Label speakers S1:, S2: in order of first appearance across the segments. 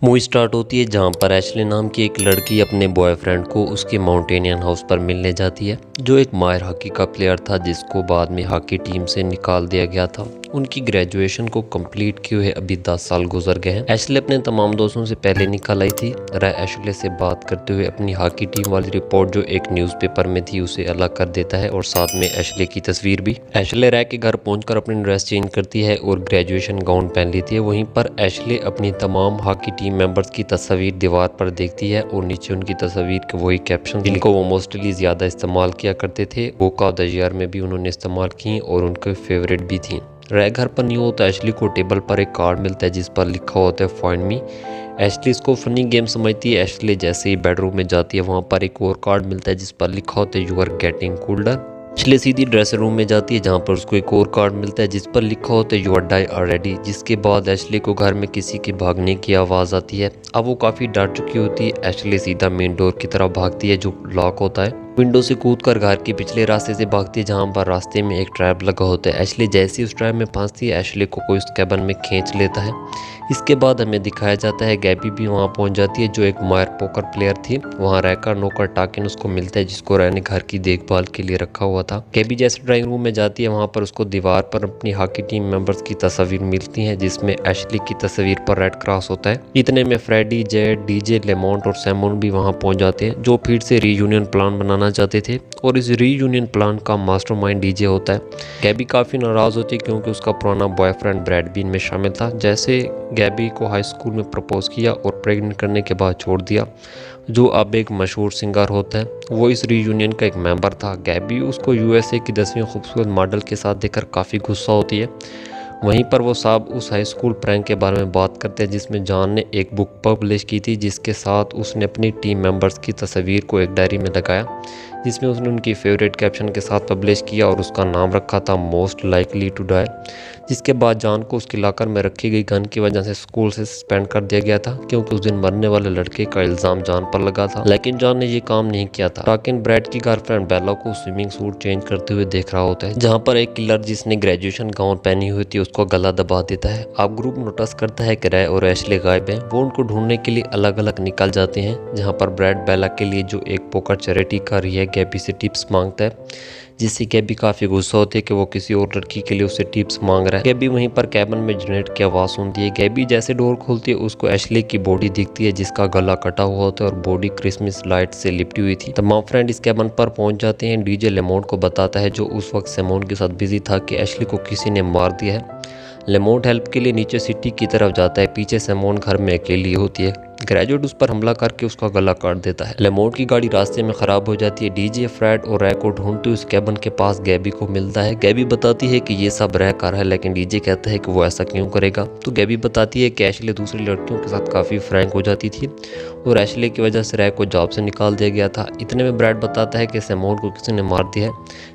S1: Movie start होती है जहां पर एशले नाम की एक लड़की अपने बॉयफ्रेंड को उसके माउंटेनियन हाउस पर मिलने जाती है, जो एक माहिर हॉकी का प्लेयर था जिसको बाद में हॉकी टीम से निकाल दिया गया था। उनकी ग्रेजुएशन को कंप्लीट किए हुए अभी 10 साल गुजर गए हैं। एशले अपने तमाम दोस्तों से पहले निकल आई थी। रह एशले से बात करते हुए अपनी हॉकी टीम वाली रिपोर्ट जो एक न्यूज़पेपर में थी उसे अलग कर देता है और साथ में एशले की तस्वीर भी। एशले रह के घर पहुंचकर अपनी ड्रेस चेंज करती है और ग्रेजुएशन गाउन पहन लेती है। वहीं पर एशले अपनी तमाम हॉकी टीम मेंबर्स की तस्वीर दीवार पर देखती है और नीचे उनकी तस्वीर के वही कैप्शन जिनको वो मोस्टली ज़्यादा इस्तेमाल किया करते थे वो का द ईयर में भी उन्होंने इस्तेमाल की और उनके फेवरेट भी थी। रह घर पर नहीं होता एशली को टेबल पर एक कार्ड मिलता है जिस पर लिखा होता है फाइंड मी। एशली इसको फनी गेम समझती है। एशली जैसे ही बेडरूम में जाती है वहाँ पर एक और कार्ड मिलता है जिस पर लिखा होता है you are getting colder. Ashley सीधी ड्रेसिंग रूम में जाती है जहाँ पर उसको एक और कार्ड मिलता है जिस पर लिखा होता है यू आर डाई ऑलरेडी। जिसके बाद एशली को घर में किसी के भागने की आवाज़ आती है। अब वो काफ़ी डर चुकी होती है। एशली सीधा मेन डोर की तरफ भागती है जो लॉक होता है। विंडो से कूदकर घर के पिछले रास्ते से भागती है जहाँ पर रास्ते में एक ट्रैप लगा होता है। एशली जैसे ही उस ट्रैप में फंसती है एशली को कोई उस कैबिन में खींच लेता है। इसके बाद हमें दिखाया जाता है गैबी भी वहाँ पहुँच जाती है जो एक माहिर पोकर प्लेयर थी। वहाँ रहकर नौकर टाकिन उसको मिलता है जिसको रहने घर की देखभाल के लिए रखा हुआ था। गैबी जैसे ड्राइंग रूम में जाती है वहाँ पर उसको दीवार पर अपनी हॉकी टीम मेंबर्स की तस्वीर मिलती हैं जिसमें एशली की तस्वीर पर रेड क्रॉस होता है। इतने में फ्रेडी, जेड, डीजे, लेमोंट और सैमोन भी वहाँ पहुँच जाते हैं जो फिर से रीयूनियन प्लान बनाना चाहते थे और इस रीयूनियन प्लान का मास्टरमाइंड डीजे होता है। गैबी काफ़ी नाराज़ होती है क्योंकि उसका पुराना बॉयफ्रेंड ब्रैड भी इनमें शामिल था। जैसे गैबी को हाई स्कूल में प्रपोज किया और प्रेग्नेंट करने के बाद छोड़ दिया, जो अब एक मशहूर सिंगर होता है, वो इस रीयूनियन का एक मेंबर था। गैबी उसको यूएसए की 10वीं खूबसूरत मॉडल के साथ देखकर काफ़ी गुस्सा होती है। वहीं पर वो साहब उस हाई स्कूल प्रैंक के बारे में बात करते हैं जिसमें जॉन ने एक बुक पब्लिश की थी जिसके साथ उसने अपनी टीम मेंबर्स की तस्वीर को एक डायरी में लगाया जिसमें उसने उनकी फेवरेट कैप्शन के साथ पब्लिश किया और उसका नाम रखा था मोस्ट लाइकली टू डाई। जिसके बाद जॉन को उसके लॉकर में रखी गई गन की वजह से स्कूल से सस्पेंड कर दिया गया था क्योंकि उस दिन मरने वाले लड़के का इल्ज़ाम जॉन पर लगा था। लेकिन जॉन ने ये काम नहीं किया था। टाकिन ब्रैड की गर्लफ्रेंड बेला को स्विमिंग सूट चेंज करते हुए देख रहा होता है जहाँ पर एक किलर जिसने ग्रेजुएशन गाउन पहनी हुई थी उसको गला दबा देता है। अब ग्रुप नोटिस करता है कि रे और एशले गायब हैं। वो उनको ढूंढने के लिए अलग अलग निकल जाते हैं जहाँ पर ब्रैड बेला के लिए जो एक पोकर चैरिटी कर रही है गैबी से टिप्स मांगता है जिससे गैबी काफ़ी गुस्सा होती है कि वो किसी और लड़की के लिए उससे टिप्स मांग रहा है। गैबी वहीं पर कैबिन में जनरेट की आवाज़ सुनती है। गैबी जैसे डोर खोलती है उसको एशले की बॉडी दिखती है जिसका गला कटा हुआ होता है और बॉडी क्रिसमस लाइट से लिपटी हुई थी। तमाम फ्रेंड इस कैबिन पर पहुंच जाते हैं। डीजे लेमोंट को बताता है जो उस वक्त सैमोन के साथ बिजी था कि एशले को किसी ने मार दिया है। लेमोंट हेल्प के लिए नीचे सिटी की तरफ जाता है। पीछे सैमोन घर में अकेली होती है। ग्रेजुएट उस पर हमला करके उसका गला काट देता है। लेमोंट की गाड़ी रास्ते में खराब हो जाती है। डीजे, फ्रेड और रै को ढूंढते उस कैबिन के पास गैबी को मिलता है। गैबी बताती है कि ये सब रै कर है लेकिन डीजे कहता है कि वो ऐसा क्यों करेगा। तो गैबी बताती है कि एशले दूसरी लड़कियों के साथ काफ़ी फ्रैंक हो जाती थी और एशले की वजह से रै को जॉब से निकाल दिया गया था। इतने में ब्रैड बताता है कि सैमोन को किसी ने मार दिया है।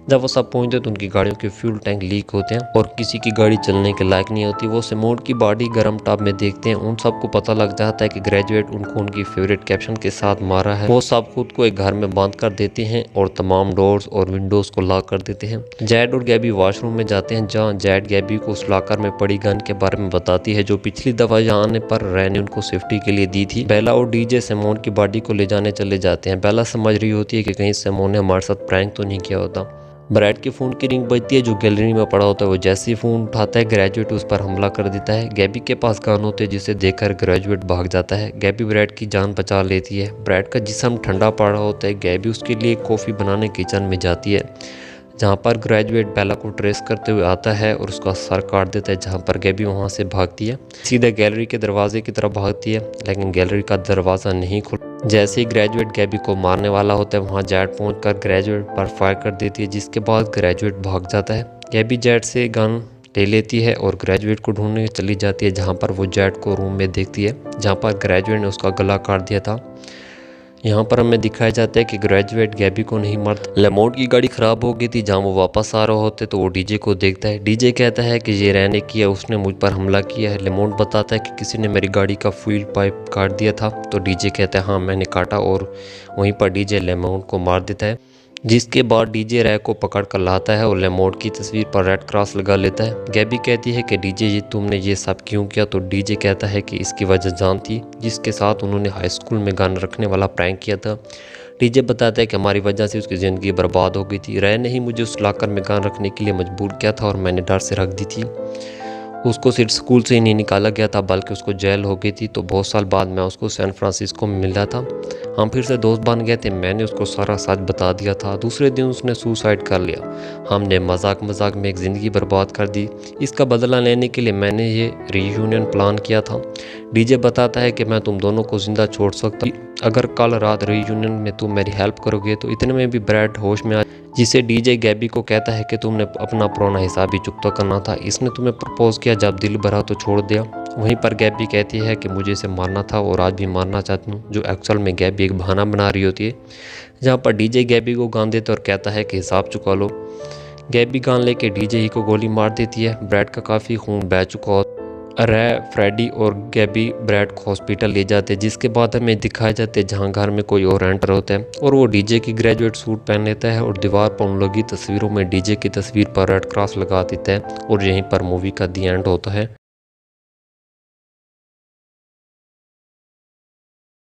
S1: जब वो सब पहुंचते तो उनकी गाड़ियों के फ्यूल टैंक लीक होते हैं और किसी की गाड़ी चलने के लायक नहीं होती। वो सैमोन की बॉडी गर्म टब में देखते हैं। उन सबको पता लग जाता है कि ग्रेजुएट उनको उनकी फेवरेट कैप्शन के साथ मारा है। वो सब खुद को एक घर में बांध कर देते हैं और तमाम डोर्स और विंडोज को लॉक कर देते हैं। जैड और गैबी वॉशरूम में जाते हैं जहां जैड गैबी को उस लॉकर में पड़ी गन के बारे में बताती है जो पिछली दफा यहाँ आने पर रै ने उनको सेफ्टी के लिए दी थी। बेला और डीजे सैमोन की बॉडी को ले जाने चले जाते हैं। बेला समझ रही होती है कि कहीं सैमोन ने हमारे साथ प्रैंक तो नहीं किया होता। ब्रैड के फ़ोन की रिंग बजती है जो गैलरी में पड़ा होता है। वो जैसे ही फ़ोन उठाता है ग्रेजुएट उस पर हमला कर देता है। गैबी के पास गन होते हैं जिसे देखकर ग्रेजुएट भाग जाता है। गैबी ब्रैड की जान बचा लेती है। ब्रैड का जिस्म ठंडा पड़ रहा होता है। गैबी उसके लिए कॉफ़ी बनाने किचन में जाती है जहाँ पर ग्रेजुएट बेला को ट्रेस करते हुए आता है और उसका सर काट देता है जहाँ पर गैबी वहाँ से भागती है। सीधे गैलरी के दरवाजे की तरफ भागती है लेकिन गैलरी का दरवाज़ा नहीं खुल। जैसे ही ग्रेजुएट गैबी को मारने वाला होता है वहाँ जैड पहुंचकर ग्रेजुएट पर फायर कर देती है जिसके बाद ग्रेजुएट भाग जाता है। गैबी जैड से गन ले लेती है और ग्रेजुएट को ढूंढने चली जाती है जहाँ पर वो जैड को रूम में देखती है जहाँ पर ग्रेजुएट ने उसका गला काट दिया था। यहाँ पर हमें दिखाया जाता है कि ग्रेजुएट गैबी को नहीं मारता। लेमोंट की गाड़ी खराब हो गई थी जहाँ वो वापस आ रहे होते तो वो डीजे को देखता है। डीजे कहता है कि ये रहने किया उसने मुझ पर हमला किया है। लेमोंट बताता है कि किसी ने मेरी गाड़ी का फ्यूल पाइप काट दिया था। तो डीजे कहता है हाँ मैंने काटा और वहीं पर डीजे लेमोंट को मार देता है। जिसके बाद डीजे रैक को पकड़ कर लाता है और लेमोट की तस्वीर पर रेड क्रॉस लगा लेता है। गैबी कहती है कि डीजे ये तुमने ये सब क्यों किया, तो डीजे कहता है कि इसकी वजह जान थी जिसके साथ उन्होंने हाई स्कूल में गाना रखने वाला प्रैंक किया था। डीजे बताता है कि हमारी वजह से उसकी ज़िंदगी बर्बाद हो गई थी। रैन ने ही मुझे उस लाकर में गाना रखने के लिए मजबूर किया था और मैंने डर से रख दी थी। उसको सिर्फ स्कूल से ही नहीं निकाला गया था बल्कि उसको जेल हो गई थी। तो बहुत साल बाद मैं उसको सैन फ्रांसिस्को में मिला था। हम फिर से दोस्त बन गए थे। मैंने उसको सारा सच बता दिया था। दूसरे दिन उसने सुसाइड कर लिया। हमने मजाक मजाक में एक ज़िंदगी बर्बाद कर दी। इसका बदला लेने के लिए मैंने ये रीयूनियन प्लान किया था। डीजे बताता है कि मैं तुम दोनों को जिंदा छोड़ सकता अगर कल रात रीयूनियन में तुम मेरी हेल्प करोगे। तो इतने में भी ब्रैड होश में आ जिसे डीजे गैबी को कहता है कि तुमने अपना पुराना हिसाब ही चुकता करना था। इसने तुम्हें प्रपोज किया, जब दिल भरा तो छोड़ दिया। वहीं पर गैबी कहती है कि मुझे इसे मारना था और आज भी मारना चाहती हूँ, जो एक्चुअल में गैबी एक बहाना बना रही होती है। जहाँ पर डीजे गैबी को गान देता और कहता है कि हिसाब चुका लो। गैबी गान लेके डीजे ही को गोली मार देती है। ब्रैड का काफ़ी खून बह चुका हो। रे, फ्रेडी और गैबी ब्रैड को हॉस्पिटल ले जाते हैं, जिसके बाद हमें दिखाए जाते हैं जहाँ घर में कोई और एंटर होता है और वो डीजे की ग्रेजुएट सूट पहन लेता है और दीवार पर उन लगी तस्वीरों में डीजे की तस्वीर पर रेड क्रॉस लगा देता है और यहीं पर मूवी का दी एंड होता है।